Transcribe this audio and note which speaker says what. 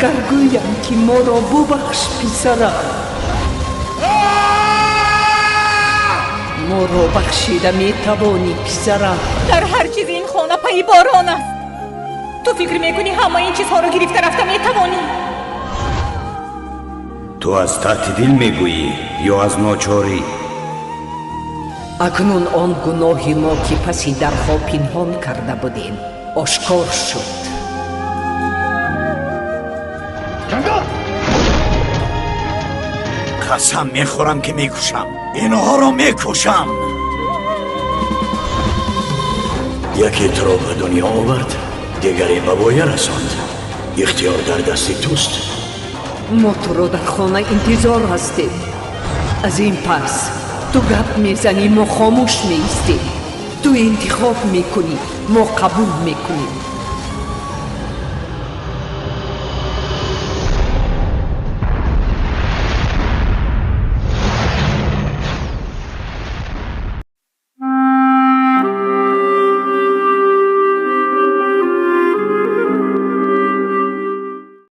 Speaker 1: اگر گویم که ما را ببخش پسرم، ما را بخشیده میتوانی پسرم.
Speaker 2: در هر چیز این خانه پای باران است. تو فکر میکنی همه این چیزها را گرفته رفته میتوانی؟
Speaker 3: تو از تحت دل میگویی یا از ناچاری؟
Speaker 1: اکنون آن گناه ما که پسی در خواب پنهان کرده بودیم آشکار شد.
Speaker 3: قسم میخورم که میکشم، اینها را میکشم. یکی تو را به دنیا آورد، دیگری به بایه رساند. اختیار در دست توست.
Speaker 1: ما تو را در خانه انتظار هستیم. از این پس تو گپ میزنی، ما خاموش میستیم. تو انتخاب میکنی، ما قبول میکنیم.